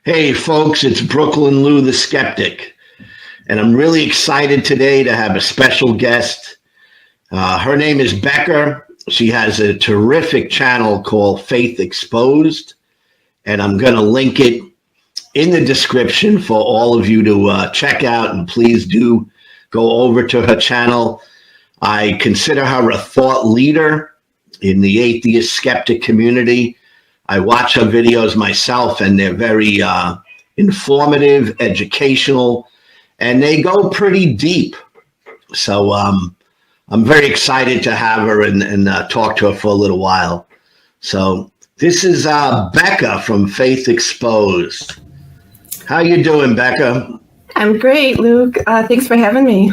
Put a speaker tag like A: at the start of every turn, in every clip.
A: Hey, folks, it's Brooklyn Lou the Skeptic, and I'm really excited today to have a special guest. Her name is Becca. She has a terrific channel called Faith Exposed, and I'm going to link it in the description for all of you to check out, and please do go over to her channel. I consider her a thought leader in the atheist skeptic community. I watch her videos myself, and they're very informative, educational, and they go pretty deep. So I'm very excited to have her and talk to her for a little while. So this is Becca from Faith Exposed. How you doing, Becca?
B: I'm great, Luke. Thanks for having me.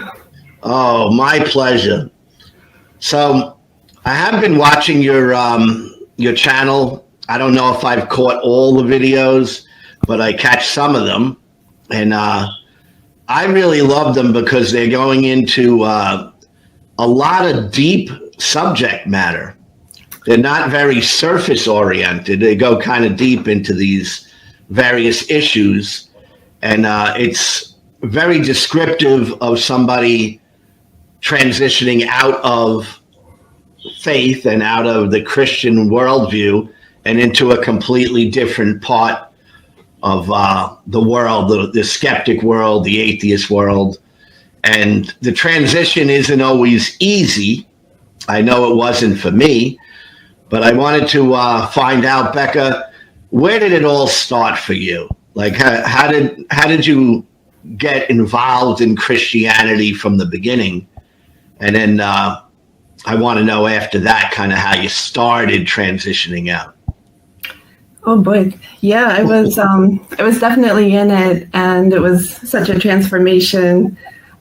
A: Oh, my pleasure. So I have been watching your channel. I don't know if I've caught all the videos, but I catch some of them. And I really love them because they're going into a lot of deep subject matter. They're not very surface oriented. They go kind of deep into these various issues. And it's very descriptive of somebody transitioning out of faith and out of the Christian worldview and into a completely different part of the world, the skeptic world, the atheist world. And the transition isn't always easy. I know it wasn't for me, but I wanted to find out, Becca, where did it all start for you? Like, how did you get involved in Christianity from the beginning? And then I want to know after that kind of how you started transitioning out.
B: Oh boy, yeah, I was definitely in it, and it was such a transformation.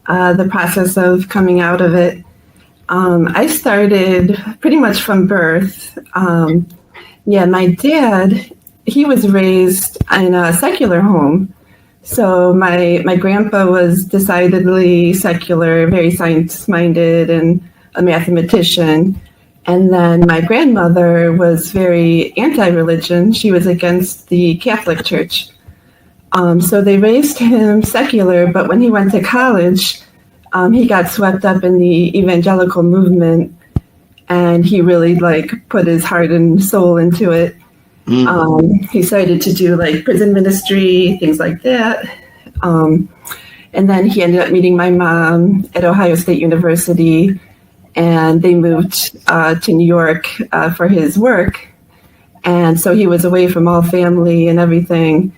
B: The process of coming out of it. I started pretty much from birth. My dad, he was raised in a secular home. So my grandpa was decidedly secular, very science-minded, and a mathematician. And then my grandmother was very anti-religion. She was against the Catholic Church. So they raised him secular, but when he went to college, he got swept up in the evangelical movement, and he really put his heart and soul into it. He started to do prison ministry, things like that. And then he ended up meeting my mom at Ohio State University, and they moved to New York for his work. And so he was away from all family and everything.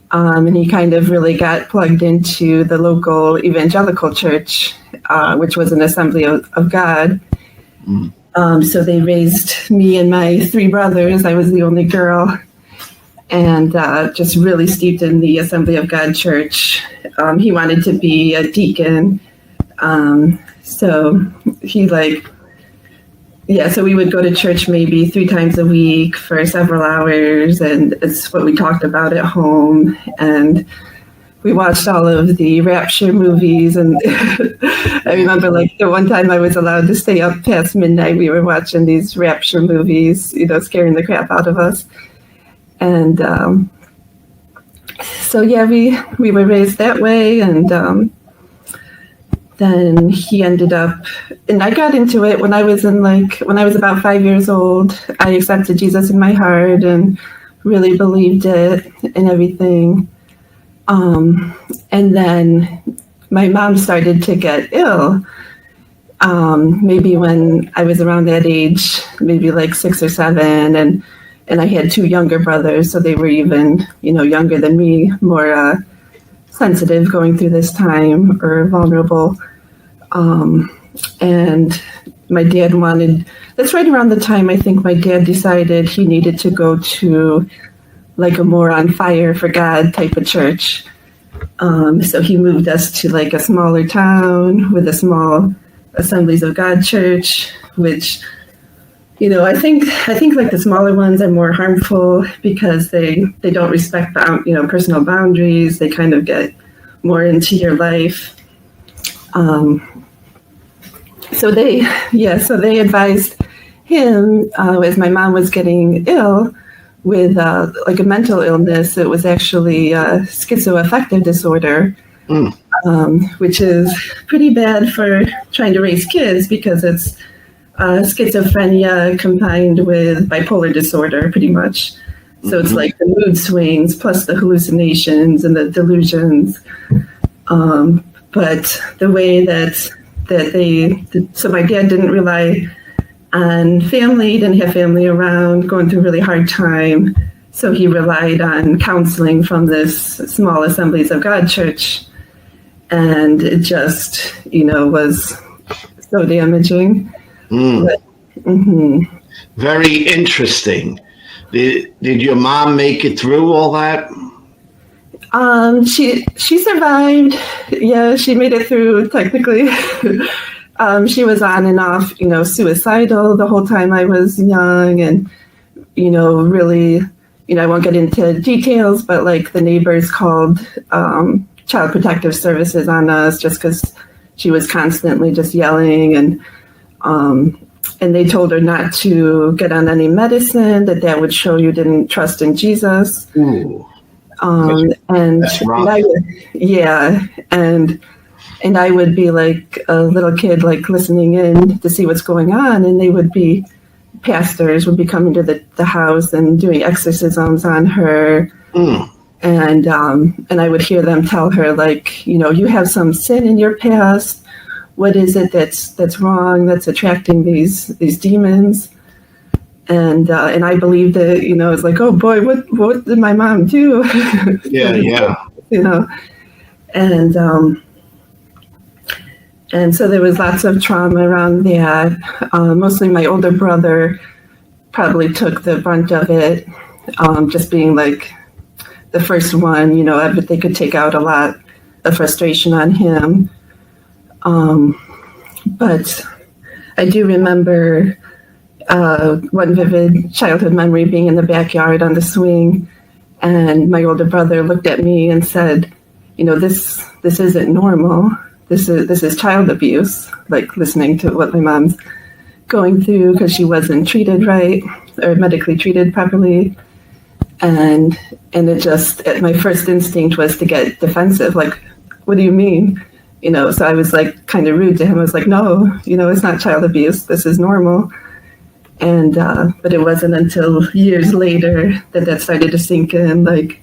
B: And he kind of really got plugged into the local evangelical church, which was an Assembly of God. So they raised me and my three brothers. I was the only girl, and just really steeped in the Assembly of God church. He wanted to be a deacon. So he so we would go to church maybe 3 times a week for several hours, and it's what we talked about at home. And we watched all of the Rapture movies, and I remember the one time I was allowed to stay up past midnight, we were watching these Rapture movies, scaring the crap out of us. And we were raised that way, and then he ended up, and I got into it when I was when I was about 5 years old. I accepted Jesus in my heart and really believed it and everything. And then my mom started to get ill. Maybe when I was around that age, maybe 6 or 7, and I had 2 younger brothers, so they were even, younger than me, more sensitive going through this time, or vulnerable. And my dad that's right around the time I think my dad decided he needed to go to a more on fire for God type of church. So he moved us to a smaller town with a small Assemblies of God church, which, I think the smaller ones are more harmful because they don't respect, personal boundaries. They kind of get more into your life. So they advised him, as my mom was getting ill, with like a mental illness. It was actually schizoaffective disorder, which is pretty bad for trying to raise kids because it's schizophrenia combined with bipolar disorder, pretty much. So it's like the mood swings plus the hallucinations and the delusions. But the way that so my dad didn't rely on family, didn't have family around, going through a really hard time. So he relied on counseling from this small Assemblies of God church. And it just, was so damaging. But,
A: Very interesting. Did your mom make it through all that?
B: She survived. Yeah, she made it through technically. She was on and off, suicidal the whole time I was young, and really, I won't get into details, but like the neighbors called Child Protective Services on us just because she was constantly just yelling, and they told her not to get on any medicine, that would show you didn't trust in Jesus.
A: Ooh.
B: That's rough. And I would be like a little kid, like listening in to see what's going on, and pastors would be coming to the house and doing exorcisms on her. And I would hear them tell her, like, you have some sin in your past. What is it that's wrong, that's attracting these demons? And I believed it, it's like, oh boy, what did my mom do?
A: Yeah.
B: And so there was lots of trauma around that. Mostly my older brother probably took the brunt of it, just being like the first one, but they could take out a lot of frustration on him. But I do remember one vivid childhood memory being in the backyard on the swing, and my older brother looked at me and said, this isn't normal. This is child abuse, like listening to what my mom's going through because she wasn't treated right or medically treated properly. And my first instinct was to get defensive, like, what do you mean? So I was like kind of rude to him. I was like, no, it's not child abuse. This is normal. And, but it wasn't until years later that started to sink in, like,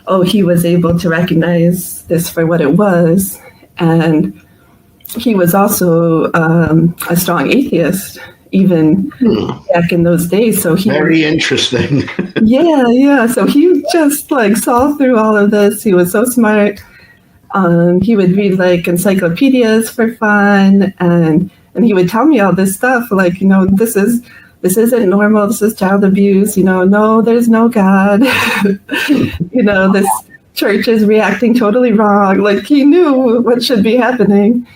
B: oh, he was able to recognize this for what it was. And he was also a strong atheist, even back in those days. So
A: very interesting.
B: Yeah. So he just like saw through all of this. He was so smart. He would read like encyclopedias for fun, and he would tell me all this stuff, like, this isn't normal. This is child abuse. No, there's no God. This church is reacting totally wrong. Like, he knew what should be happening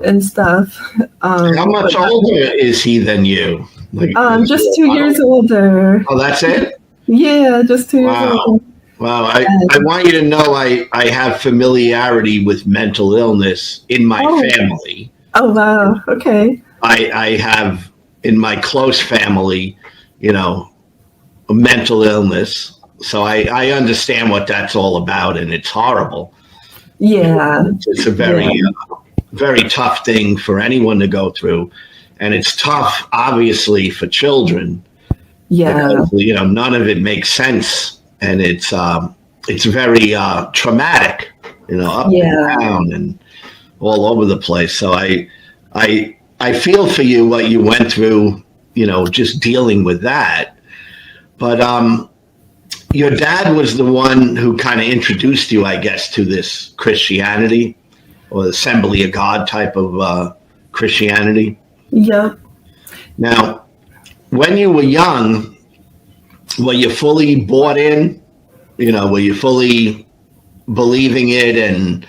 B: and stuff.
A: How much older is he than you? Like,
B: just 2 years older.
A: Oh, that's it?
B: Yeah, just 2 years older.
A: Wow. I want you to know I have familiarity with mental illness in my family.
B: Oh, wow. Okay.
A: I have in my close family, a mental illness. So I understand what that's all about, and it's horrible.
B: Yeah.
A: It's a very tough thing for anyone to go through. And it's tough, obviously, for children.
B: Yeah.
A: Because, none of it makes sense. And it's very traumatic, up and down and all over the place. So I feel for you what you went through, just dealing with that. But your dad was the one who kind of introduced you, I guess, to this Christianity or Assembly of God type of Christianity.
B: Yep.
A: Now, when you were young, were you fully bought in? Were you fully believing it and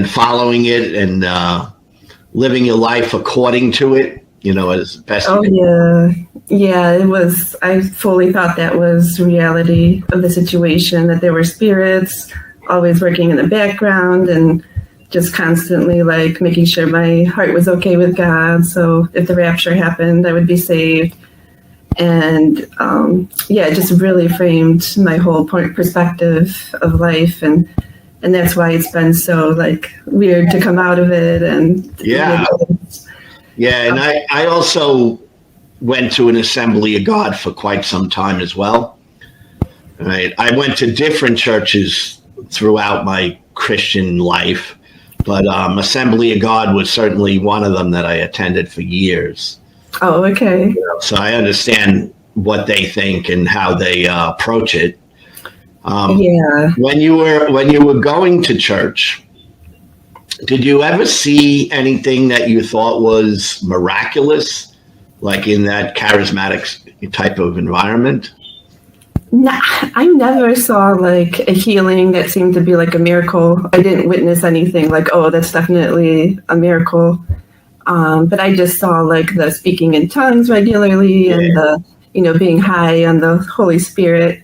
A: following it and living your life according to it, as best you could?
B: Yeah, it was. I fully thought that was reality of the situation, that there were spirits always working in the background and just constantly like making sure my heart was okay with God. So if the rapture happened, I would be saved. And yeah, it just really framed my whole perspective of life, and that's why it's been so like weird to come out of it. And
A: Yeah. Yeah, and I also went to an Assembly of God for quite some time as well. Right. I went to different churches throughout my Christian life, but Assembly of God was certainly one of them that I attended for years.
B: Oh, okay.
A: So I understand what they think and how they approach it.
B: Yeah.
A: When you were going to church, did you ever see anything that you thought was miraculous, like in that charismatic type of environment?
B: No, I never saw like a healing that seemed to be like a miracle. I didn't witness anything like, oh, that's definitely a miracle. But I just saw like the speaking in tongues regularly and the, being high on the Holy Spirit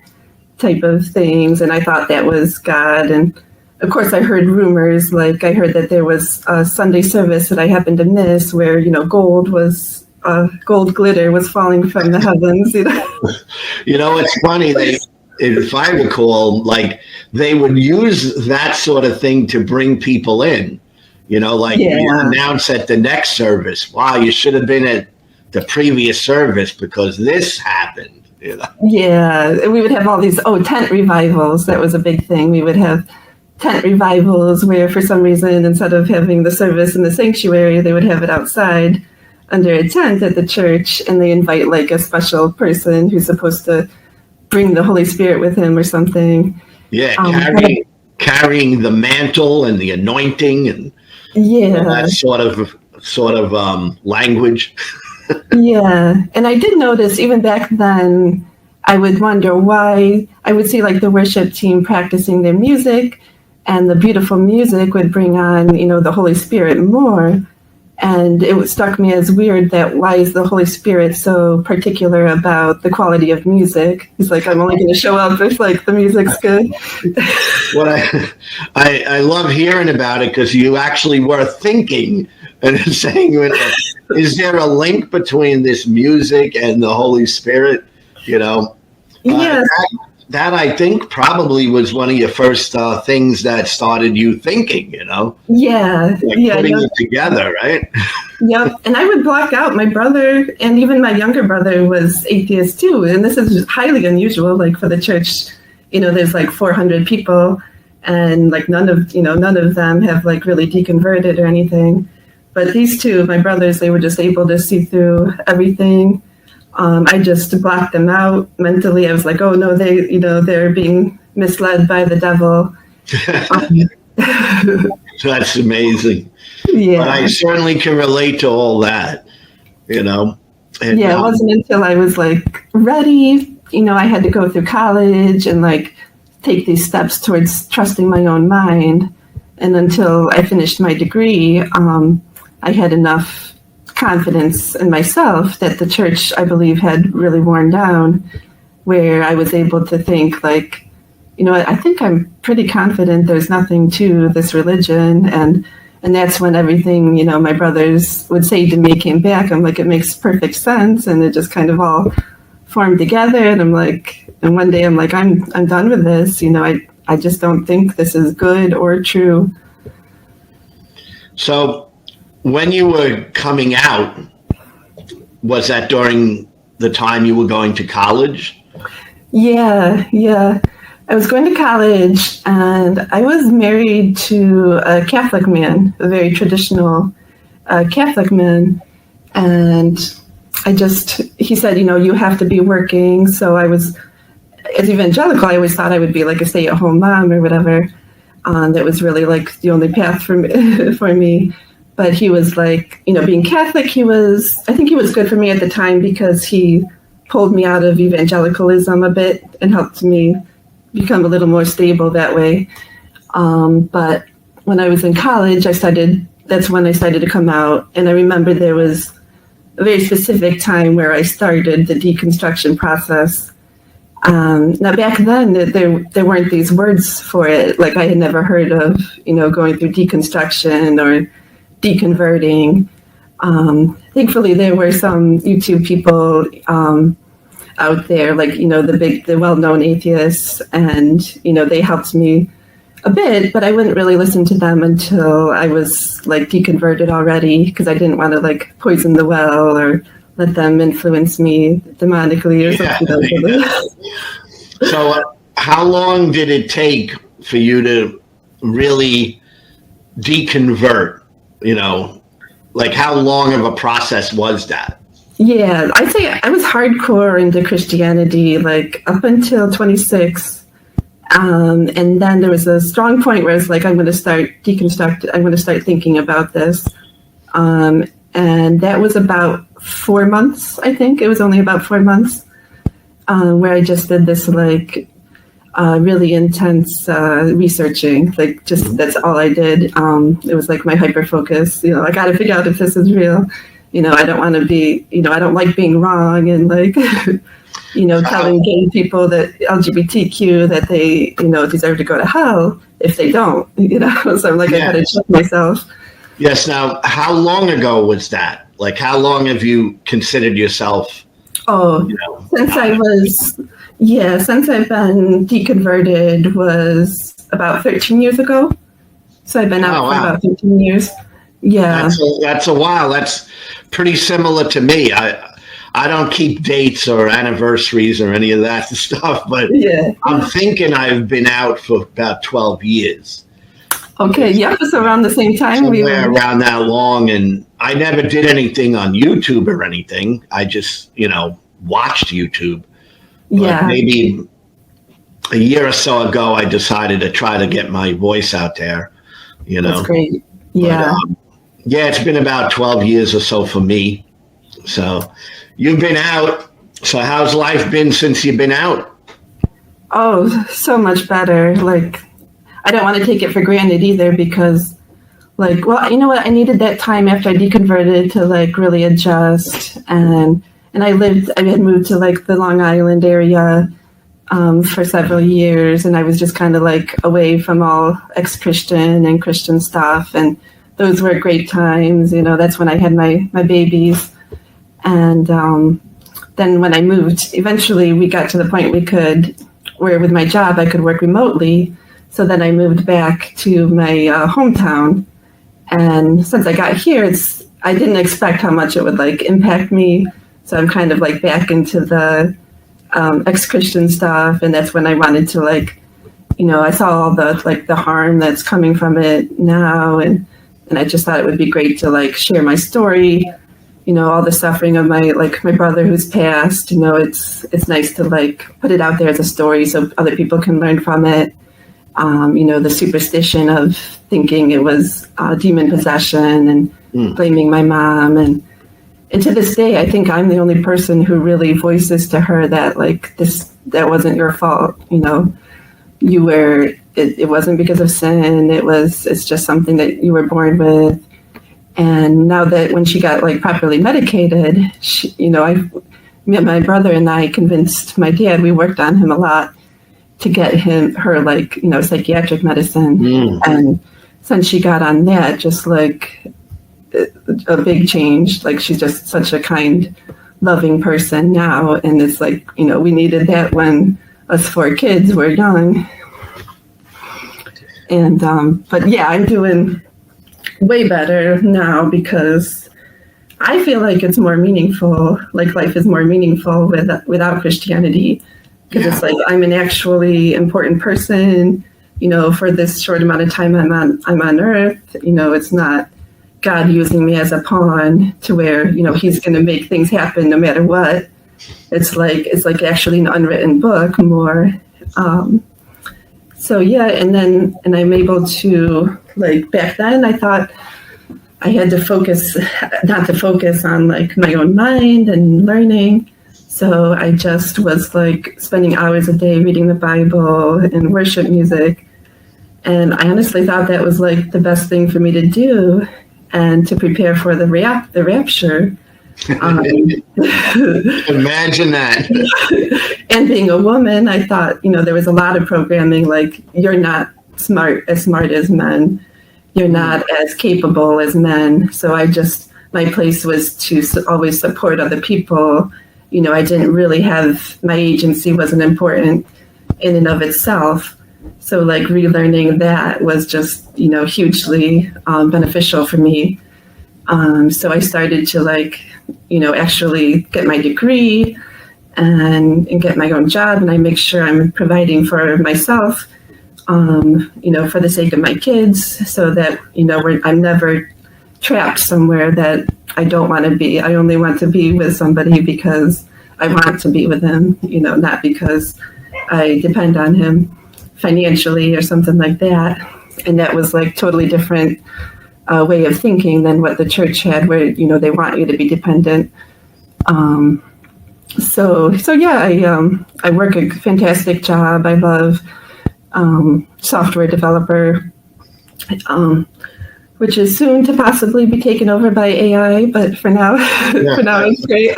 B: type of things. And I thought that was God. And of course, I heard rumors, like I heard that there was a Sunday service that I happened to miss where, gold glitter was falling from the heavens.
A: It's funny. If I recall, like they would use that sort of thing to bring people in. You announce at the next service, wow, you should have been at the previous service because this happened.
B: Yeah, we would have all these tent revivals. That was a big thing. We would have tent revivals where for some reason instead of having the service in the sanctuary, they would have it outside under a tent at the church, and they invite like a special person who's supposed to bring the Holy Spirit with him or something.
A: Yeah, carrying the mantle and the anointing and that sort of language.
B: Yeah, and I did notice even back then, I would wonder why I would see like the worship team practicing their music, and the beautiful music would bring on, the Holy Spirit more. And it struck me as weird that why is the Holy Spirit so particular about the quality of music? He's like, I'm only going to show up if like the music's good.
A: What I love hearing about it because you actually were thinking and saying, is there a link between this music and the Holy Spirit?
B: Yes.
A: That I think probably was one of your first things that started you thinking,
B: Yeah.
A: Putting it together, right?
B: Yep. And I would block out. My brother and even my younger brother was atheist too. And this is highly unusual, like for the church, there's like 400 people and like none of them have like really deconverted or anything. But these two, my brothers, they were just able to see through everything. I just blocked them out mentally. I was like, oh no, they're being misled by the devil.
A: That's amazing.
B: Yeah.
A: But I certainly can relate to all that, And,
B: it wasn't until I was like ready, I had to go through college and like take these steps towards trusting my own mind. And until I finished my degree, I had enough confidence in myself that the church, I believe, had really worn down, where I was able to think like, I think I'm pretty confident there's nothing to this religion. And that's when everything, my brothers would say to me came back. I'm like, it makes perfect sense. And it just kind of all formed together. And I'm like, and one day I'm like, I'm done with this. I just don't think this is good or true.
A: So when you were coming out, was that during the time you were going to college?
B: Yeah. I was going to college and I was married to a Catholic man, a very traditional Catholic man. And he said, you have to be working. So I was, as evangelical, I always thought I would be like a stay-at-home mom or whatever. That was really like the only path for me. But he was like, being Catholic, I think he was good for me at the time because he pulled me out of evangelicalism a bit and helped me become a little more stable that way. But when I was in college, that's when I started to come out. And I remember there was a very specific time where I started the deconstruction process. Now back then, there weren't these words for it. Like I had never heard of, going through deconstruction or deconverting. Thankfully, there were some YouTube people out there, like, the well-known atheists, and, they helped me a bit, but I wouldn't really listen to them until I was like deconverted already, because I didn't want to like poison the well or let them influence me demonically or something like that.
A: So how long did it take for you to really deconvert? Like how long of a process was that?
B: Yeah, I'd say I was hardcore into Christianity, like up until 26. And then there was a strong point where it's like, I'm going to start thinking about this. And that was about 4 months, I think. It was only about 4 months where I just did this like really intense researching. Like just that's all I did. It was like my hyper focus. I got to figure out if this is real. I don't want to be, I don't like being wrong and like, telling gay people that LGBTQ that they, deserve to go to hell if they don't, So I'm like, I got to check myself.
A: Yes. Now, how long ago was that? Like, how long have you considered yourself?
B: Oh, since I've been deconverted was about 13 years ago. So I've been out for about 13 years. Yeah.
A: That's a while. That's pretty similar to me. I don't keep dates or anniversaries or any of that stuff, but I'm thinking I've been out for about 12 years.
B: Okay, it was around the same time.
A: Somewhere around that long, and I never did anything on YouTube or anything. I just, watched YouTube. But maybe a year or so ago, I decided to try to get my voice out there,
B: That's great. Yeah.
A: But, it's been about 12 years or so for me. So you've been out. So how's life been since you've been out?
B: Oh, so much better. Like, I don't want to take it for granted either because, like, well, you know what? I needed that time after I deconverted to, like, really adjust. And I had moved to, like, the Long Island area for several years. And I was just kind of, like, away from all ex-Christian and Christian stuff. And those were great times. That's when I had my babies. And then when I moved, eventually we got to the point where with my job, I could work remotely. So then I moved back to my hometown. And since I got here, I didn't expect how much it would like impact me. So I'm kind of like back into the ex-Christian stuff. And that's when I wanted to like, I saw all the harm that's coming from it now. And I just thought it would be great to like share my story. All the suffering of my brother who's passed, it's nice to like put it out there as a story so other people can learn from it. The superstition of thinking it was demon possession and blaming my mom. And to this day, I think I'm the only person who really voices to her that like that wasn't your fault. It wasn't because of sin. It's just something that you were born with. And now that when she got like properly medicated, my brother and I convinced my dad, we worked on him a lot to get her like, psychiatric medicine. And since she got on that, just like a big change, like she's just such a kind, loving person now. And it's like, we needed that when us 4 kids were young. And, but yeah, I'm doing way better now because I feel like it's more meaningful, like life is more meaningful without Christianity, because it's like I'm an actually important person, for this short amount of time I'm on earth. It's not God using me as a pawn to where, he's going to make things happen no matter what. It's like actually an unwritten book more. So yeah, and I'm able to, like, back then I thought I had to not to focus on like my own mind and learning. So I just was like spending hours a day reading the Bible and worship music. And I honestly thought that was like the best thing for me to do and to prepare for the rapture.
A: Imagine that.
B: And being a woman, I thought, there was a lot of programming like you're not as smart as men. You're not as capable as men. So my place was to always support other people I didn't really have, my agency wasn't important in and of itself. So like relearning that was just, hugely beneficial for me. So I started to actually get my degree and get my own job, and I make sure I'm providing for myself, for the sake of my kids, so that, I'm never trapped somewhere that I don't want to be. I only want to be with somebody because I want to be with him, not because I depend on him financially or something like that. And that was like totally different way of thinking than what the church had, where, they want you to be dependent. So yeah, I work a fantastic job. I love software developer, which is soon to possibly be taken over by AI. But for now, for now, it's great.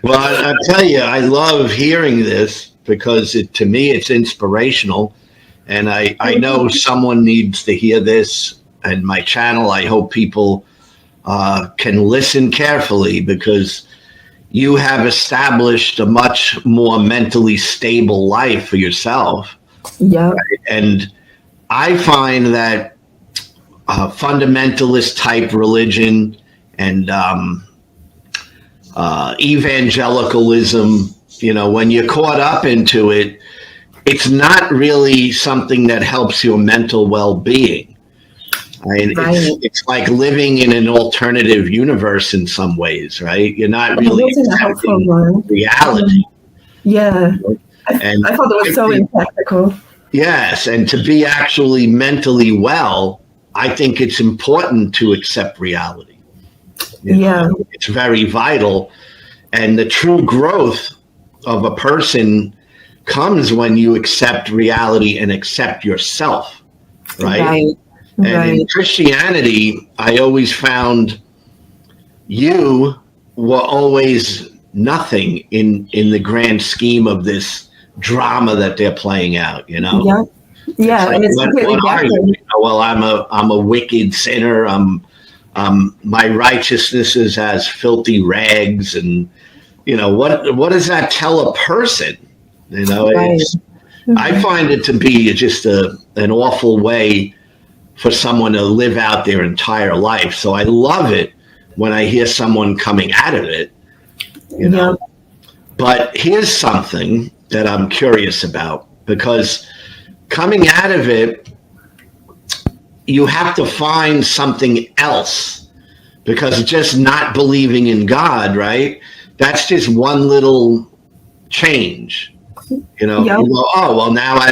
A: Well, I'll tell you, I love hearing this because to me, it's inspirational. And I know someone needs to hear this. And my channel, I hope people can listen carefully, because you have established a much more mentally stable life for yourself.
B: Yeah.
A: Right? And I find that fundamentalist type religion and evangelicalism, when you're caught up into it, it's not really something that helps your mental well-being. Right? It's like living in an alternative universe in some ways, right? You're not really accepting reality.
B: Yeah. And I thought it was so impractical.
A: Yes, and to be actually mentally well, I think it's important to accept reality. It's very vital. And the true growth of a person comes when you accept reality and accept yourself, right? And in Christianity, I always found you were always nothing in the grand scheme of this drama that they're playing out,
B: Yeah.
A: Like, what are you? Well, I'm a wicked sinner. My righteousness is as filthy rags, and what does that tell a person? I find it to be just an awful way for someone to live out their entire life. So I love it when I hear someone coming out of it, But here's something that I'm curious about, because coming out of it, you have to find something else, because just not believing in God, right? That's just one little change. You go, oh, well, now I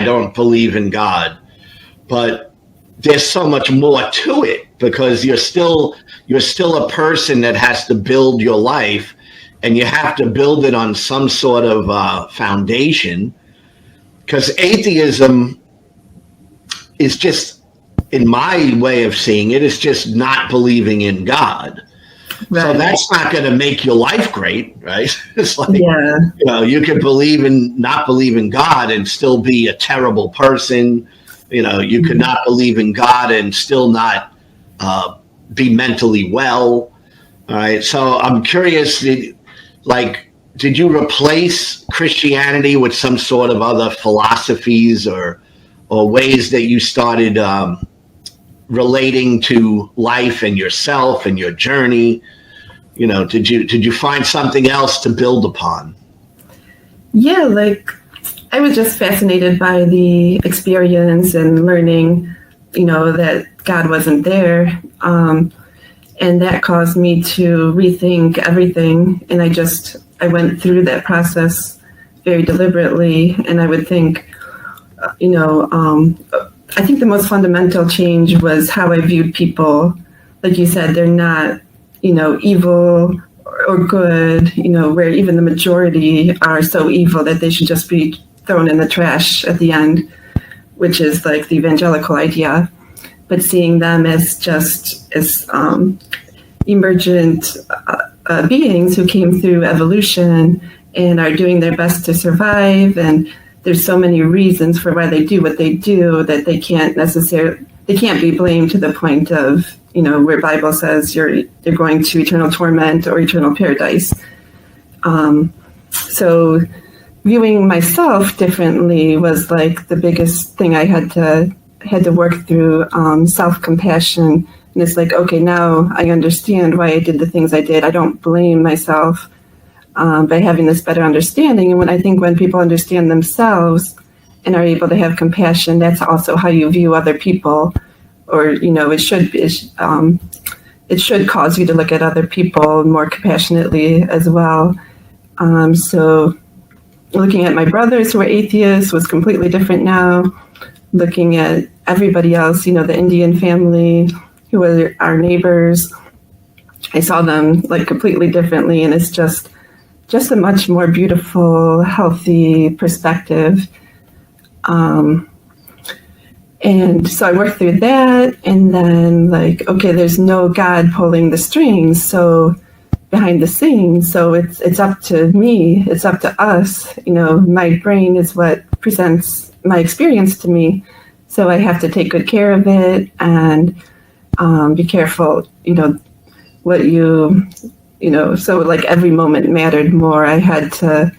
A: don't believe in God. But there's so much more to it, because you're still a person that has to build your life, and you have to build it on some sort of foundation, because atheism is just, in my way of seeing it, is just not believing in God. Right. So that's not going to make your life great, right? It's like, you can not believe in God and still be a terrible person. You could not believe in God and still not be mentally well. All right. So I'm curious, did you replace Christianity with some sort of other philosophies or ways that you started relating to life and yourself and your journey? Did you find something else to build upon?
B: Yeah, I was just fascinated by the experience and learning, that God wasn't there. And that caused me to rethink everything. And I went through that process very deliberately. And I would think, I think the most fundamental change was how I viewed people. Like you said, they're not, evil or good, where even the majority are so evil that they should just be thrown in the trash at the end, which is like the evangelical idea. But seeing them as just as emergent beings who came through evolution and are doing their best to survive, and there's so many reasons for why they do what they do that they can't be blamed to the point of, where Bible says you're going to eternal torment or eternal paradise. So viewing myself differently was like the biggest thing I had to work through, self-compassion. And it's like, okay, now I understand why I did the things I did. I don't blame myself by having this better understanding. And when people understand themselves and are able to have compassion, that's also how you view other people. Or, it should cause you to look at other people more compassionately as well. So looking at my brothers who are atheists was completely different now. Looking at everybody else, the Indian family who are our neighbors, I saw them like completely differently. And it's just a much more beautiful, healthy perspective. And so I worked through that, and then like, okay, there's no God pulling the strings, so behind the scenes. So it's up to me, it's up to us. My brain is what presents my experience to me. So I have to take good care of it and be careful, so like every moment mattered more. I had to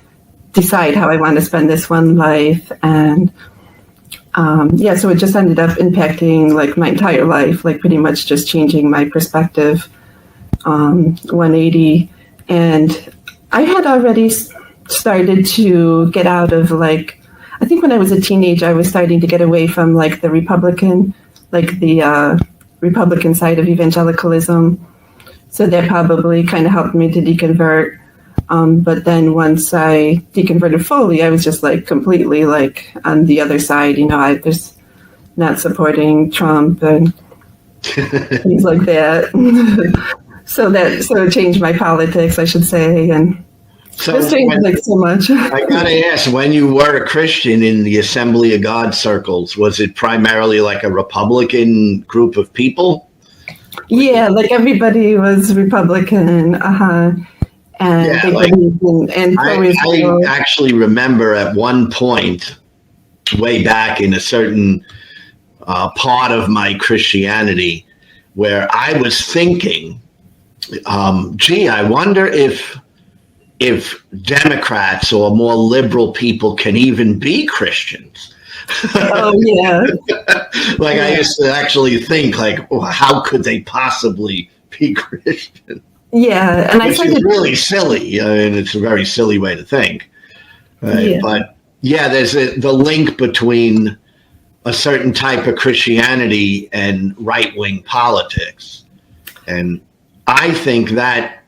B: decide how I want to spend this one life. And so it just ended up impacting like my entire life, like pretty much just changing my perspective 180. And I had already started to get out of like, I think when I was a teenager, I was starting to get away from like the Republican side of evangelicalism. So that probably kind of helped me to deconvert. But then once I deconverted fully, I was just like completely like on the other side, I was not supporting Trump and things like that. So it changed my politics, I should say. And it's changed like so much.
A: I gotta ask, when you were a Christian in the Assembly of God circles, was it primarily like a Republican group of people?
B: Yeah, like everybody was Republican. And
A: yeah, like, I actually remember at one point, way back in a certain part of my Christianity, where I was thinking, I wonder if Democrats or more liberal people can even be Christians.
B: Oh, yeah.
A: Like, yeah. I used to actually think, like, how could they possibly be Christian?
B: Yeah, and
A: which is really silly. I mean, it's a very silly way to think. Right? Yeah. But yeah, there's the link between a certain type of Christianity and right-wing politics, and I think that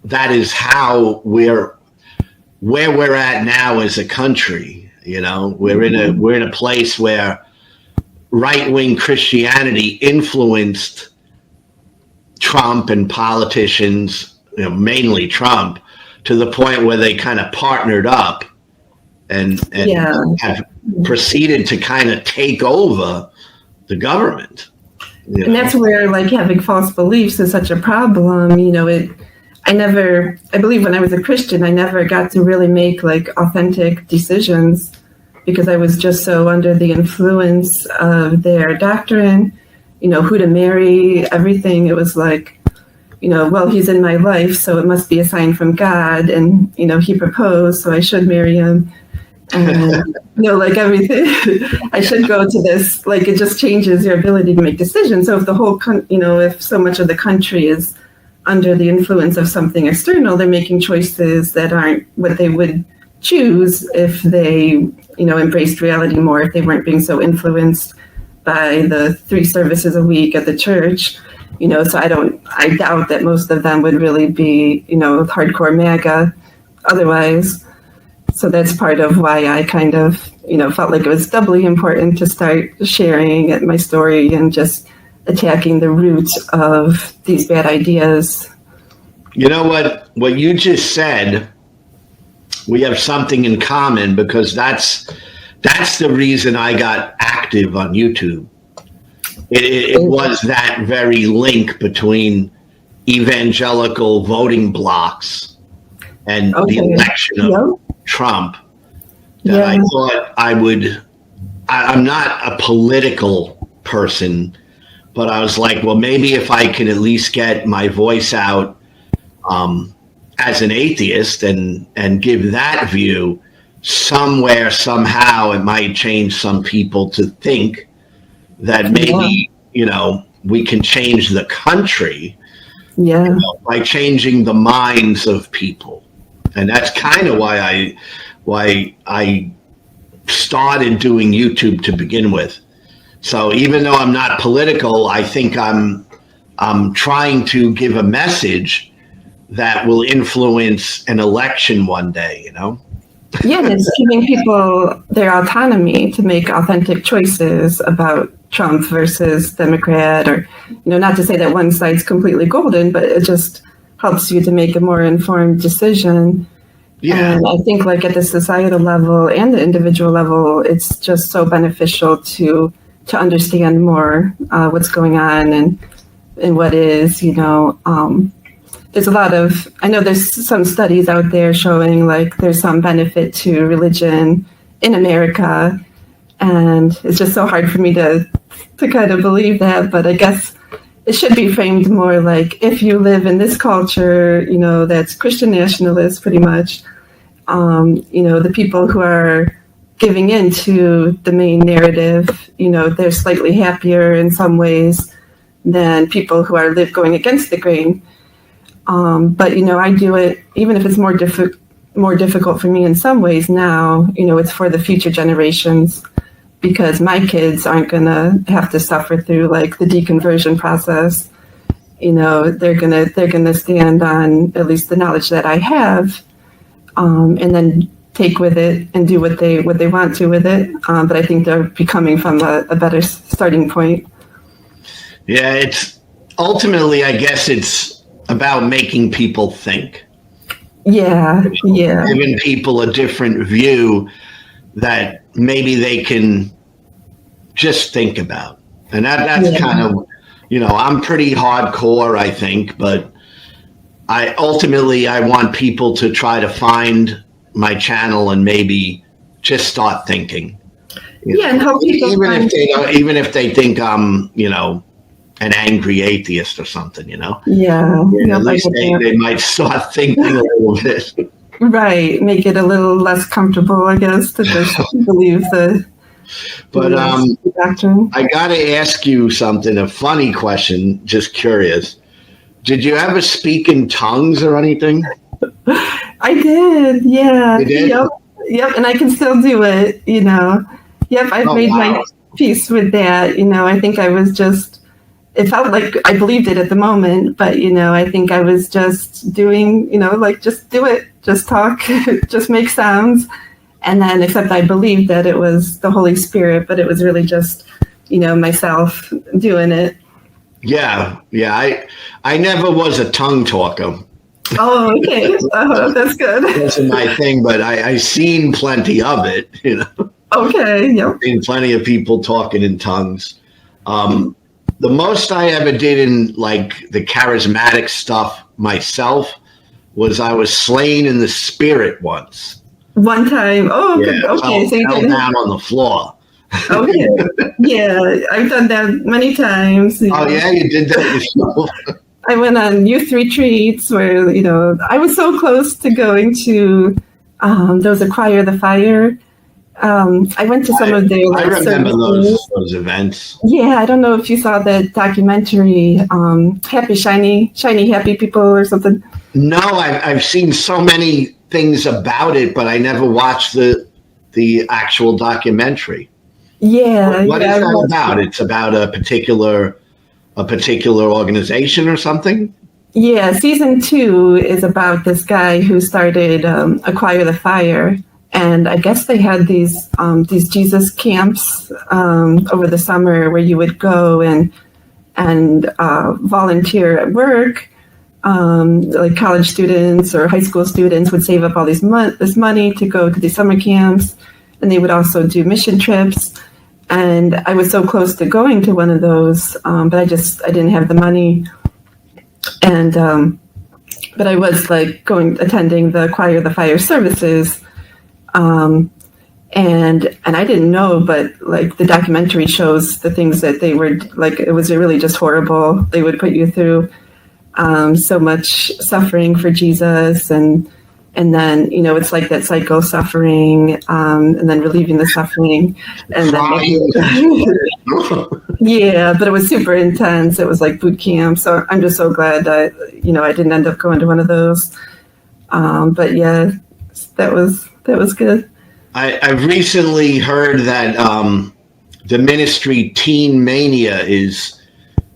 A: is how where we're at now as a country. We're in a place where right-wing Christianity influenced Trump and politicians, mainly Trump, to the point where they kind of partnered up and have proceeded to kind of take over the government.
B: And that's where like having false beliefs is such a problem. I believe when I was a Christian, I never got to really make like authentic decisions because I was just so under the influence of their doctrine. Who to marry, everything. It was like, well, he's in my life, so it must be a sign from God. And, he proposed, so I should marry him. And, like everything, I should go to this. Like, it just changes your ability to make decisions. So if the whole, if so much of the country is under the influence of something external, they're making choices that aren't what they would choose if they, embraced reality more, if they weren't being so influenced by the 3 services a week at the church, so I doubt that most of them would really be, hardcore MAGA otherwise. So that's part of why I kind of, felt like it was doubly important to start sharing my story and just attacking the roots of these bad ideas.
A: You know what you just said, we have something in common because that's the reason I got active on YouTube. It was that very link between evangelical voting blocks and the election of Trump that I thought I'm not a political person, but I was like, well, maybe if I can at least get my voice out as an atheist and give that view, somewhere, somehow, it might change some people to think that maybe, we can change the country by changing the minds of people. And that's kind of why I started doing YouTube to begin with. So even though I'm not political, I think I'm trying to give a message that will influence an election one day,
B: Yeah, it's giving people their autonomy to make authentic choices about Trump versus Democrat, or, not to say that one side's completely golden, but it just helps you to make a more informed decision. Yeah. And I think like at the societal level and the individual level, it's just so beneficial to understand more what's going on and what is, there's a lot of, I know there's some studies out there showing like there's some benefit to religion in America. And it's just so hard for me to kind of believe that. But I guess it should be framed more like if you live in this culture, that's Christian nationalist pretty much, the people who are giving in to the main narrative, they're slightly happier in some ways than people who are going against the grain. But, I do it, even if it's more difficult for me in some ways now, it's for the future generations, because my kids aren't going to have to suffer through like the deconversion process. They're going to stand on at least the knowledge that I have, and then take with it and do what they want to with it. But I think they're coming from a better starting point.
A: Yeah, it's ultimately, I guess it's about making people think.
B: Yeah.
A: Giving people a different view that maybe they can just think about. And that's kind of, I'm pretty hardcore, I think, but I want people to try to find my channel and maybe just start thinking.
B: And help people
A: even if they think I'm, an angry atheist or something,
B: Yeah.
A: At least they might start thinking a little bit.
B: Right. Make it a little less comfortable, I guess, to just believe the doctrine.
A: I got to ask you something, a funny question, just curious. Did you ever speak in tongues or anything?
B: I did, yeah.
A: You did?
B: Yep, and I can still do it, Yep, I've made my peace with that, I think I was just, it felt like I believed it at the moment, but, I think I was just doing, just do it, just talk, just make sounds. And then, except I believed that it was the Holy Spirit, but it was really just, myself doing it.
A: Yeah. I never was a tongue talker.
B: Oh, okay. That's good.
A: That's my thing, but I seen plenty of it,
B: Okay, yep.
A: Seen plenty of people talking in tongues. The most I ever did in like the charismatic stuff myself was I was slain in the spirit once.
B: One time. Oh,
A: yeah,
B: okay. So you
A: fell down on the floor.
B: Okay. Yeah, I've done that many times.
A: Oh, yeah, you did that yourself.
B: I went on youth retreats where, I was so close to going to, there was a Choir the Fire. I went to some of their
A: I remember those events.
B: Yeah, I don't know if you saw that documentary, Happy Shiny Happy People or something.
A: No, I've seen so many things about it, but I never watched the actual documentary.
B: Yeah.
A: What is that about? It's about a particular organization or something?
B: Yeah, season 2 is about this guy who started a Choir the Fire. And I guess they had these Jesus camps over the summer where you would go and volunteer at work. Like college students or high school students would save up all this money to go to these summer camps, and they would also do mission trips. And I was so close to going to one of those, but I didn't have the money. And but I was like attending the Choir the Fire services. And I didn't know, but like the documentary shows the things that they were like, it was really just horrible. They would put you through. so much suffering for Jesus, and then it's like that cycle: suffering, and then relieving the suffering, and then yeah. But it was super intense. It was like boot camp. So I'm just so glad that I didn't end up going to one of those. But yeah, that was good.
A: I've recently heard that the ministry Teen Mania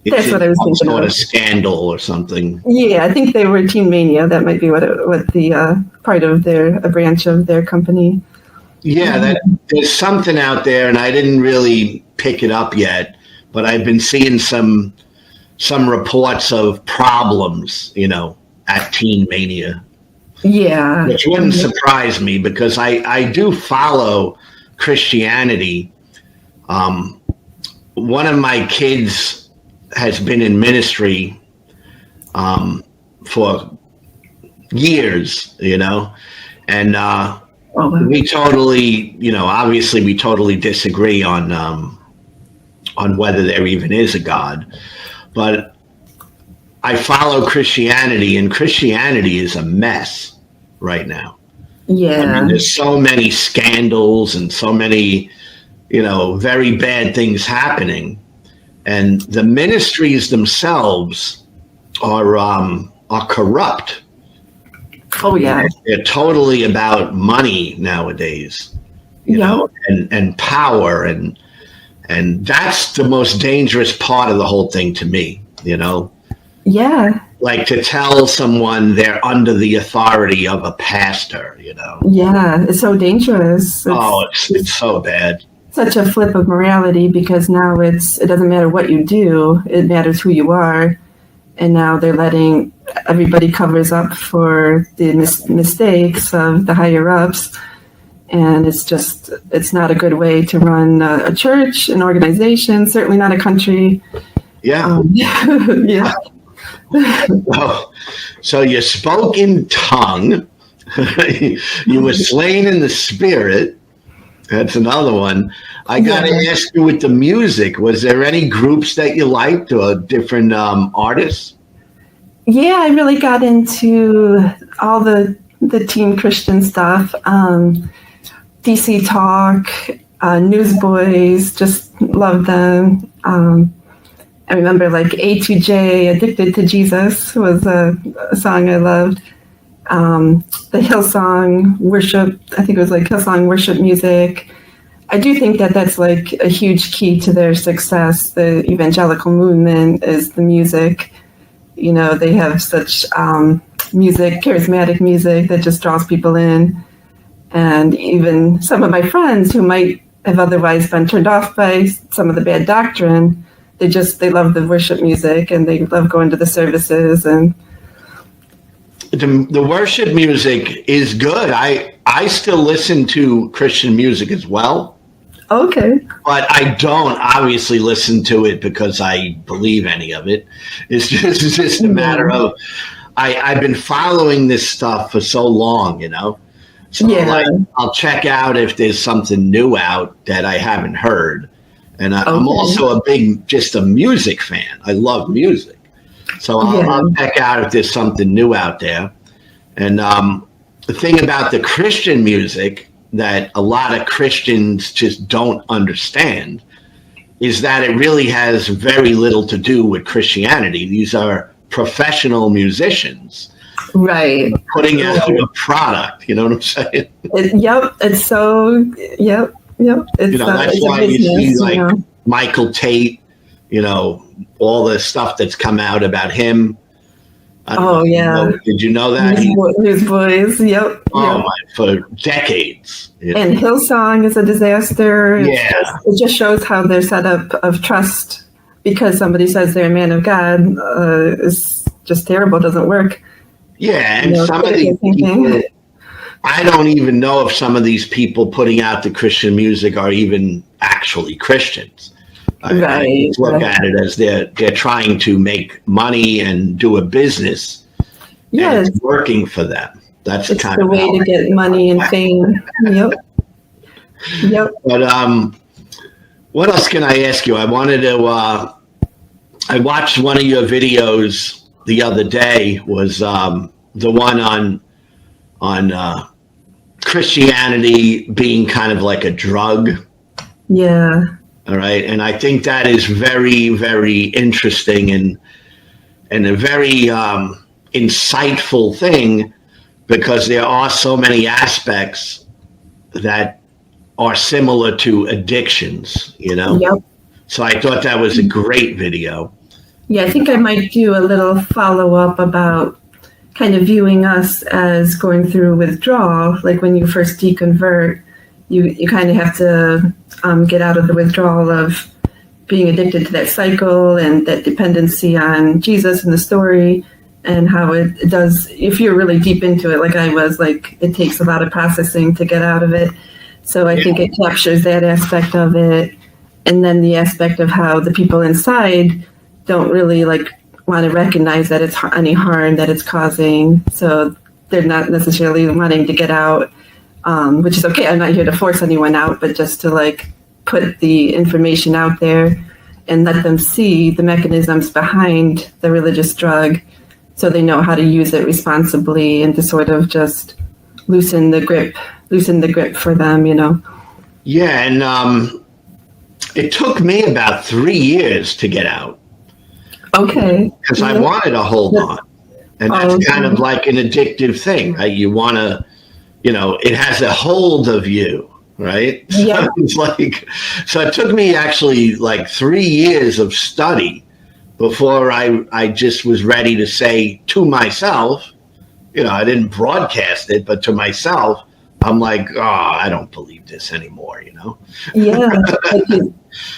B: That's what I was thinking
A: sort
B: of.
A: of scandal or something.
B: Yeah, I think they were Teen Mania. That might be what the part of a branch of their company.
A: Yeah, there's something out there, and I didn't really pick it up yet, but I've been seeing some reports of problems, at Teen Mania.
B: Yeah.
A: Which wouldn't surprise me because I do follow Christianity. One of my kids has been in ministry for years, and we totally, obviously we totally disagree on whether there even is a God, but I follow Christianity, and Christianity is a mess right now.
B: Yeah.
A: I mean, there's so many scandals and so many, very bad things happening. And the ministries themselves are corrupt.
B: Oh, yeah.
A: They're totally about money nowadays, and power. And that's the most dangerous part of the whole thing to me,
B: Yeah.
A: Like to tell someone they're under the authority of a pastor,
B: Yeah, it's so dangerous.
A: It's so bad.
B: Such a flip of morality, because now it doesn't matter what you do, it matters who you are. And now they're letting everybody covers up for the mistakes of the higher ups. And it's not a good way to run a church, an organization, certainly not a country.
A: Yeah.
B: Yeah.
A: So you spoke in tongue. You were slain in the spirit. That's another one. I got to ask you, with the music, was there any groups that you liked or different artists?
B: Yeah, I really got into all the teen Christian stuff. DC Talk, Newsboys, just love them. I remember like A2J, Addicted to Jesus, was a song I loved. The Hillsong worship, I think it was like Hillsong worship music. I do think that that's like a huge key to their success. The evangelical movement is the music. They have such music, charismatic music that just draws people in. And even some of my friends who might have otherwise been turned off by some of the bad doctrine, they love the worship music, and they love going to the services. And
A: the worship music is good. I still listen to Christian music as well.
B: Okay.
A: But I don't obviously listen to it because I believe any of it. It's just a matter of I've been following this stuff for so long, So I'll check out if there's something new out that I haven't heard. And I'm also just a music fan. I love music. So I'll check out if there's something new out there. And the thing about the Christian music that a lot of Christians just don't understand is that it really has very little to do with Christianity. These are professional musicians.
B: Right.
A: Putting out a product, you know what I'm saying?
B: It's so, yep. It's,
A: that's why you see like Michael Tate, all the stuff that's come out about him. Did you know that?
B: Newsboys, yep.
A: For decades.
B: And Hillsong is a disaster.
A: Yeah.
B: It just shows how their setup of trust, because somebody says they're a man of God, is just terrible, doesn't work.
A: Yeah, and some of these people, I don't even know if some of these people putting out the Christian music are even actually Christians. I look at it as they're trying to make money and do a business. Yeah, it's working for them. That's
B: it's
A: kind
B: the
A: of
B: way to get money and fame. Yep.
A: But what else can I ask you? I wanted to. I watched one of your videos the other day was the one on Christianity being kind of like a drug.
B: Yeah.
A: All right, and I think that is very, very interesting and a very insightful thing, because there are so many aspects that are similar to addictions, you know?
B: Yep.
A: So I thought that was a great video.
B: Yeah, I think I might do a little follow-up about kind of viewing us as going through withdrawal. Like when you first deconvert, you kind of have to get out of the withdrawal of being addicted to that cycle and that dependency on Jesus and the story, and how it does, if you're really deep into it, like I was, like it takes a lot of processing to get out of it. So I think it captures that aspect of it. And then the aspect of how the people inside don't really like want to recognize that it's any harm that it's causing. So they're not necessarily wanting to get out, which is okay. I'm not here to force anyone out, but just to like put the information out there and let them see the mechanisms behind the religious drug, so they know how to use it responsibly and to sort of just loosen the grip for them, you know?
A: Yeah, and it took me about 3 years to get out.
B: Okay.
A: Because I wanted to hold on. And that's kind of like an addictive thing, right? You want to, you know, it has a hold of you, right?
B: Yeah.
A: So it's like, so it took me actually like 3 years of study before I just was ready to say to myself, you know, I didn't broadcast it, but to myself, I'm like, oh, I don't believe this anymore, you know?
B: Yeah.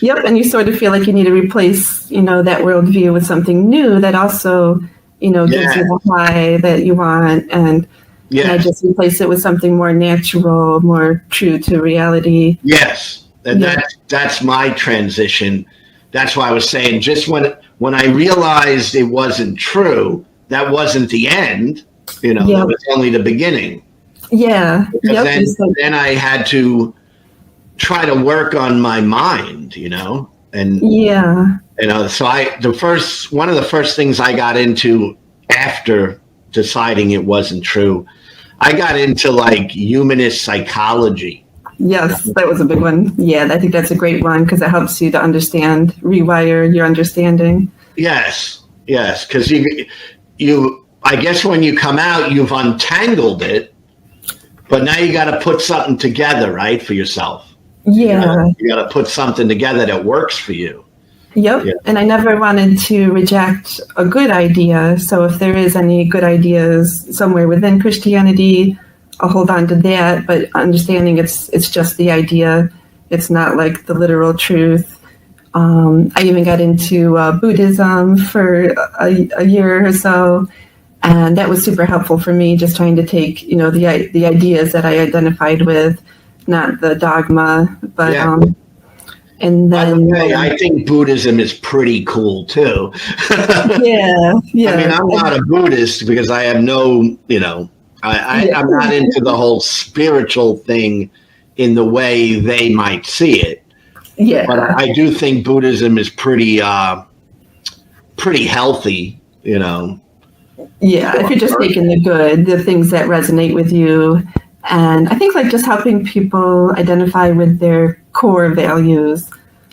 B: Yep. And you sort of feel like you need to replace, you know, that worldview with something new that also, you know, gives you the high that you want. And I just replace it with something more natural, more true to reality.
A: Yes. And that's my transition. That's why I was saying, just when I realized it wasn't true, that wasn't the end, you know, that was only the beginning.
B: Yeah.
A: Because then I had to try to work on my mind, you know, and you know, so one of the first things I got into after deciding it wasn't true, I got into like humanist psychology.
B: Yes, that was a big one. Yeah, I think that's a great one because it helps you to understand, rewire your understanding.
A: Yes, because you, I guess when you come out, you've untangled it, but now you got to put something together, right, for yourself.
B: Yeah.
A: You got to put something together that works for you.
B: Yep. Yeah. And I never wanted to reject a good idea. So if there is any good ideas somewhere within Christianity, I'll hold on to that, but understanding it's just the idea. It's not like the literal truth. I even got into Buddhism for a year or so, and that was super helpful for me, just trying to take, you know, the ideas that I identified with, not the dogma, but and then
A: I think Buddhism is pretty cool too.
B: Yeah.
A: I mean, I'm not a Buddhist because I have no, you know, I'm not into the whole spiritual thing in the way they might see it.
B: Yeah.
A: But I do think Buddhism is pretty healthy, you know.
B: Yeah, if you're just taking the good, the things that resonate with you. And I think like just helping people identify with their core values.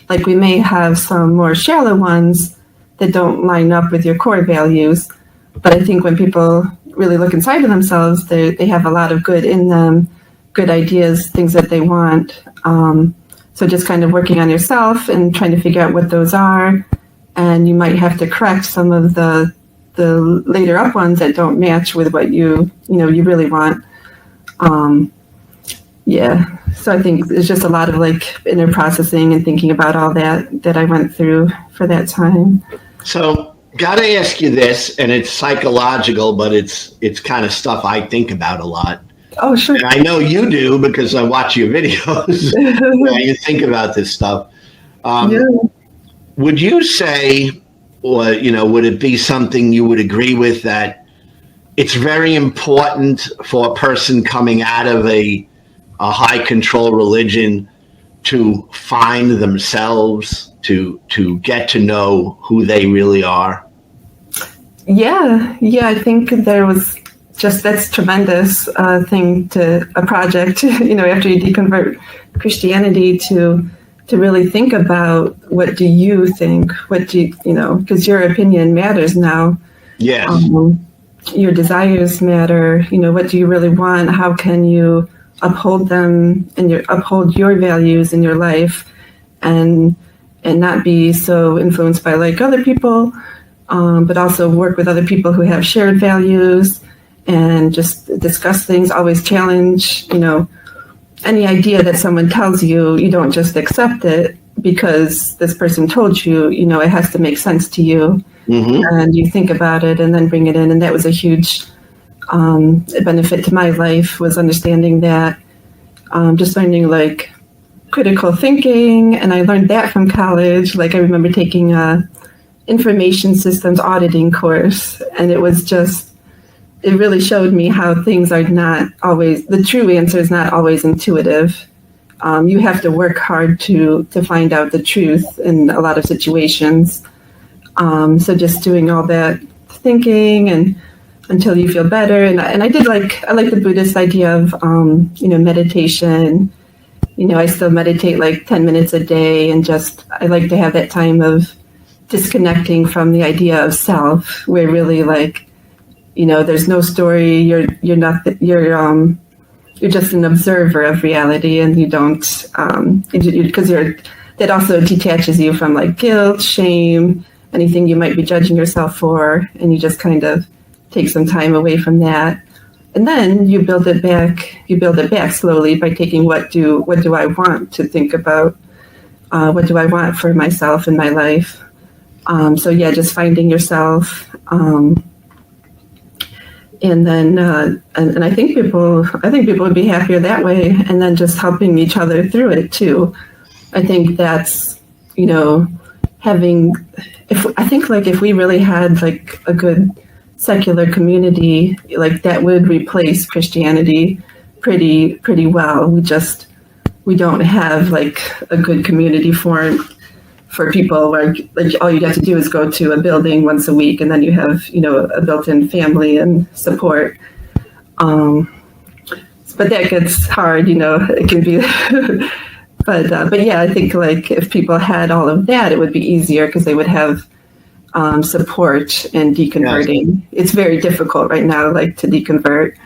B: Like we may have some more shallow ones that don't line up with your core values. But I think when people really look inside of themselves, they have a lot of good in them, good ideas, things that they want. So just kind of working on yourself and trying to figure out what those are. And you might have to correct some of the later up ones that don't match with what you really want. So I think it's just a lot of like inner processing and thinking about all that I went through for that time.
A: So gotta ask you this, and it's psychological, but it's kind of stuff I think about a lot.
B: Oh, sure.
A: And I know you do because I watch your videos. You think about this stuff. Would you say, or would it be something you would agree with, that it's very important for a person coming out of a high control religion to find themselves, to get to know who they really are?
B: Yeah, I think there was that's tremendous a project, after you deconvert Christianity to really think about what do you think, what do because your opinion matters now.
A: Yes.
B: Your desires matter. What do you really want? How can you uphold them and uphold your values in your life, and not be so influenced by like other people, but also work with other people who have shared values and just discuss things. Always challenge. Any idea that someone tells you, you don't just accept it because this person told you. It has to make sense to you.
A: Mm-hmm.
B: And you think about it and then bring it in. And that was a huge benefit to my life, was understanding that, just learning like critical thinking. And I learned that from college. Like I remember taking a information systems auditing course, and it really showed me how things are not always, the true answer is not always intuitive. You have to work hard to find out the truth in a lot of situations. So just doing all that thinking and until you feel better. And I like the Buddhist idea of, meditation. I still meditate like 10 minutes a day, and I like to have that time of disconnecting from the idea of self, where really like, there's no story. You're just an observer of reality, and you don't, because that also detaches you from like guilt, shame, anything you might be judging yourself for, and you just kind of take some time away from that. And then you build it back slowly by taking what do I want to think about? What do I want for myself in my life? So yeah, just finding yourself. And then, and I think people would be happier that way. And then just helping each other through it too. I think that's, if we really had like a good secular community, like that would replace Christianity pretty well. We don't have like a good community form for people where like all you have to do is go to a building once a week, and then you have a built-in family and support. But that gets hard, it can be. But yeah, I think like if people had all of that, it would be easier because they would have support in deconverting. Yes. It's very difficult right now, like to deconvert.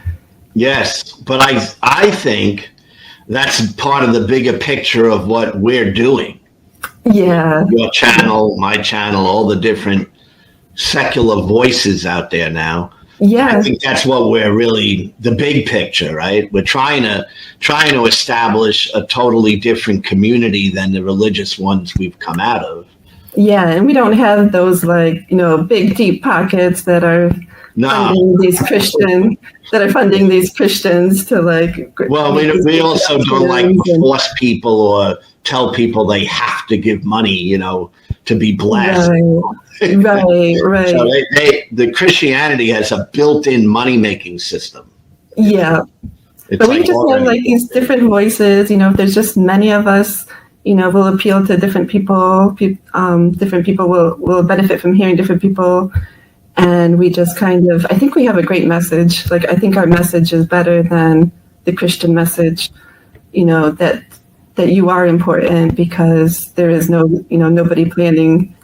A: Yes, but I think that's part of the bigger picture of what we're doing.
B: Yeah.
A: Your channel, my channel, all the different secular voices out there now.
B: Yeah.
A: I think that's what we're really, the big picture, right? We're trying to establish a totally different community than the religious ones we've come out of.
B: Yeah, and we don't have those like, big deep pockets that are funding these Christians to like.
A: Well, we also don't like force people or tell people they have to give money, to be blessed.
B: Right.
A: So the Christianity has a built-in money-making system.
B: Yeah. But we just have like these different voices, if there's just many of us, we'll appeal to different people. Different people will benefit from hearing different people. And we just I think we have a great message. Like, I think our message is better than the Christian message, that you are important because there is nobody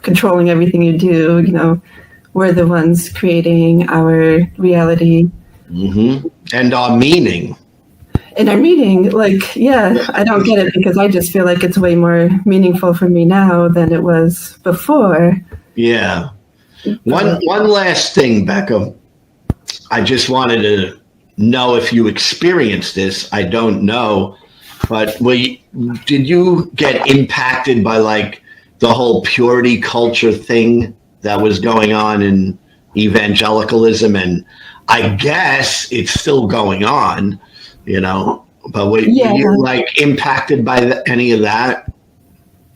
B: controlling everything you do. We're the ones creating our reality.
A: Mm-hmm. And our meaning.
B: And our meaning, like, yeah, I don't get it because I just feel like it's way more meaningful for me now than it was before.
A: Yeah. One last thing, Becca. I just wanted to know if you experienced this. I don't know, but did you get impacted by like the whole purity culture thing that was going on in evangelicalism? And I guess it's still going on, but were you like impacted by any of that?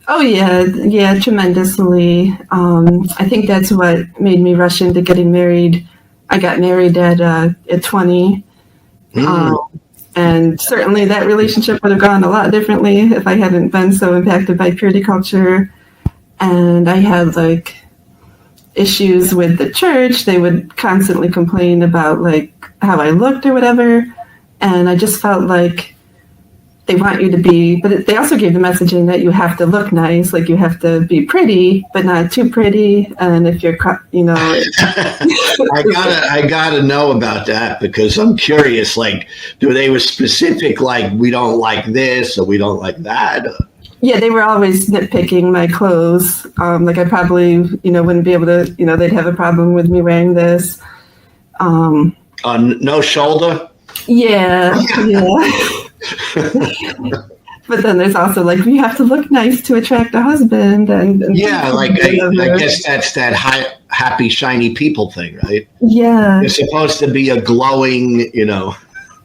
B: Oh yeah, tremendously. I think that's what made me rush into getting married. I got married at 20, and certainly that relationship would have gone a lot differently if I hadn't been so impacted by purity culture. And I had issues with the church. They would constantly complain about like how I looked or whatever. And I just felt like they want you to be, but they also gave the messaging that you have to look nice, like you have to be pretty, but not too pretty. And if you're,
A: I gotta know about that, because I'm curious, like, do they were specific, like, we don't like this or we don't like that?
B: Yeah, they were always nitpicking my clothes. Like I probably, wouldn't be able to, they'd have a problem with me wearing this.
A: No shoulder?
B: Yeah. But then there's also like, you have to look nice to attract a husband. And
A: yeah, like I guess that's that happy, shiny people thing, right?
B: Yeah.
A: You're supposed to be a glowing,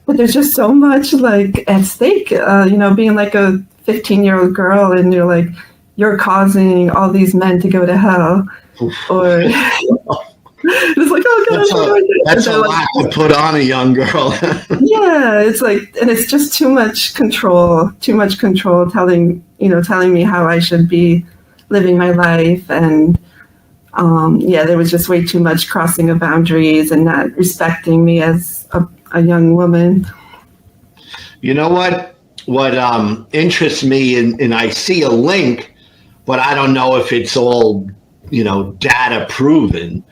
B: But there's just so much like at stake, being like a 15-year-old girl and you're like, you're causing all these men to go to hell. Or it's like, oh God.
A: That's a lot to put on a young girl.
B: Yeah, it's like, and it's just too much control telling me how I should be living my life. And there was just way too much crossing of boundaries and not respecting me as a young woman.
A: You know what interests me, and I see a link, but I don't know if it's all, data proven.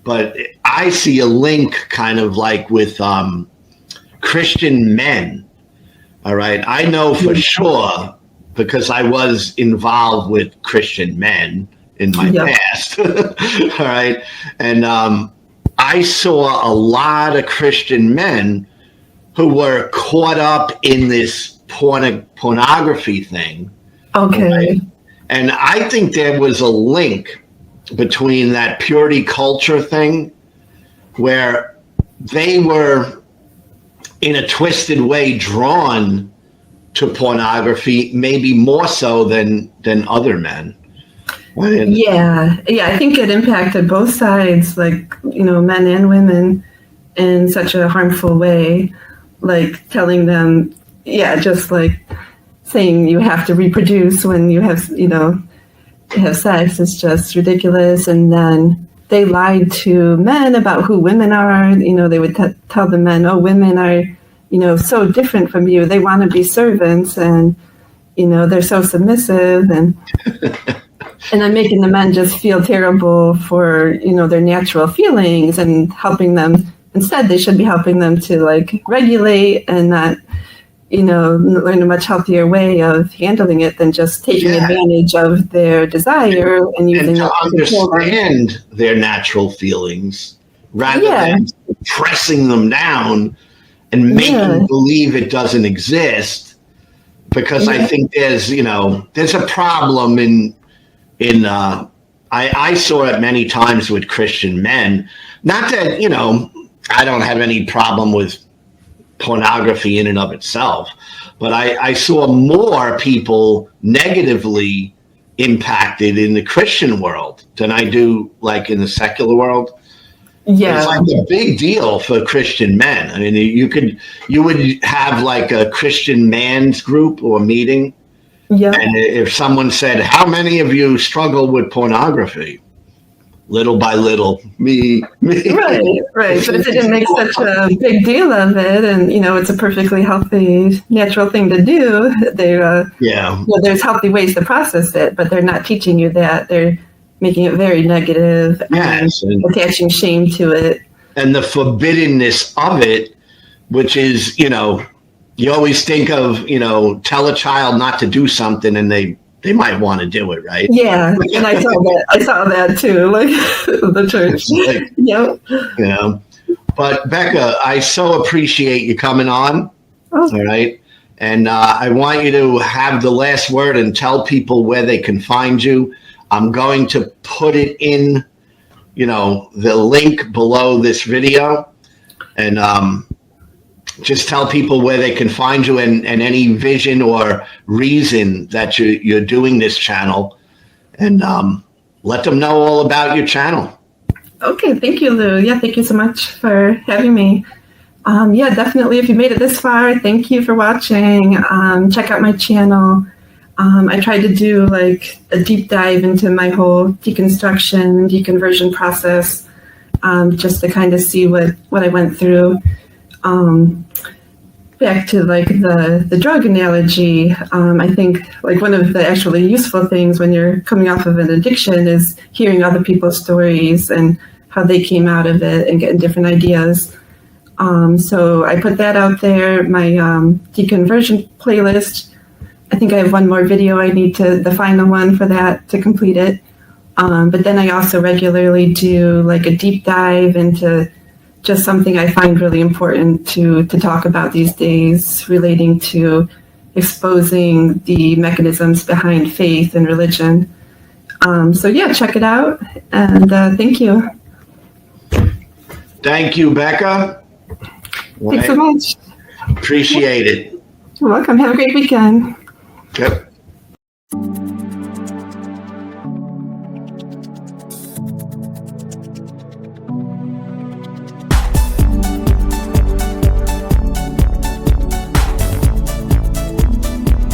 A: But I see a link kind of like with Christian men. All right. I know for sure, because I was involved with Christian men in my past. All right. And I saw a lot of Christian men who were caught up in this pornography thing.
B: Okay.
A: Right? And I think there was a link between that purity culture thing, where they were in a twisted way drawn to pornography, maybe more so than other men.
B: Yeah, I think it impacted both sides, like, men and women, in such a harmful way, like telling them, just like saying you have to reproduce when you have, have sex is just ridiculous. And then they lied to men about who women are. They would tell the men, oh, women are, so different from you. They want to be servants and, they're so submissive. And and then making the men just feel terrible for, their natural feelings and helping them. Instead, they should be helping them to like regulate and not, learn a much healthier way of handling it than just taking advantage of their desire and using
A: to
B: it
A: understand their natural feelings rather than pressing them down and making believe it doesn't exist. Because I think there's a problem I saw it many times with Christian men. Not that, I don't have any problem with pornography in and of itself, but I saw more people negatively impacted in the Christian world than I do like in the secular world. Yeah, it's like a big deal for Christian men. I mean, you would have like a Christian man's group or meeting, and if someone said, "How many of you struggle with pornography?" Little by little, me.
B: Right. But if they didn't make such a big deal of it, and it's a perfectly healthy, natural thing to do, there's healthy ways to process it, but they're not teaching you that. They're making it very negative and attaching shame to it.
A: And the forbiddenness of it, which is, you always think of, tell a child not to do something and they might want to do it, right?
B: Yeah, and I saw that too, like the church.
A: But Becca, I so appreciate you coming on. All right. And I want you to have the last word and tell people where they can find you. I'm going to put it in, the link below this video, and just tell people where they can find you and any vision or reason that you're doing this channel, and let them know all about your channel.
B: Okay, thank you, Lou. Yeah, thank you so much for having me. Definitely, if you made it this far, thank you for watching. Check out my channel. I tried to do like a deep dive into my whole deconstruction, deconversion process, just to kind of see what I went through. Back to like the drug analogy, I think like one of the actually useful things when you're coming off of an addiction is hearing other people's stories and how they came out of it and getting different ideas. So I put that out there, my deconversion playlist. I think I have one more video I need the final one for that to complete it. But then I also regularly do like a deep dive into just something I find really important to talk about these days relating to exposing the mechanisms behind faith and religion. So yeah, check it out. And thank you.
A: Thank you, Becca.
B: Thanks so much.
A: Appreciate it.
B: You're welcome. Have a great weekend.
A: Yep.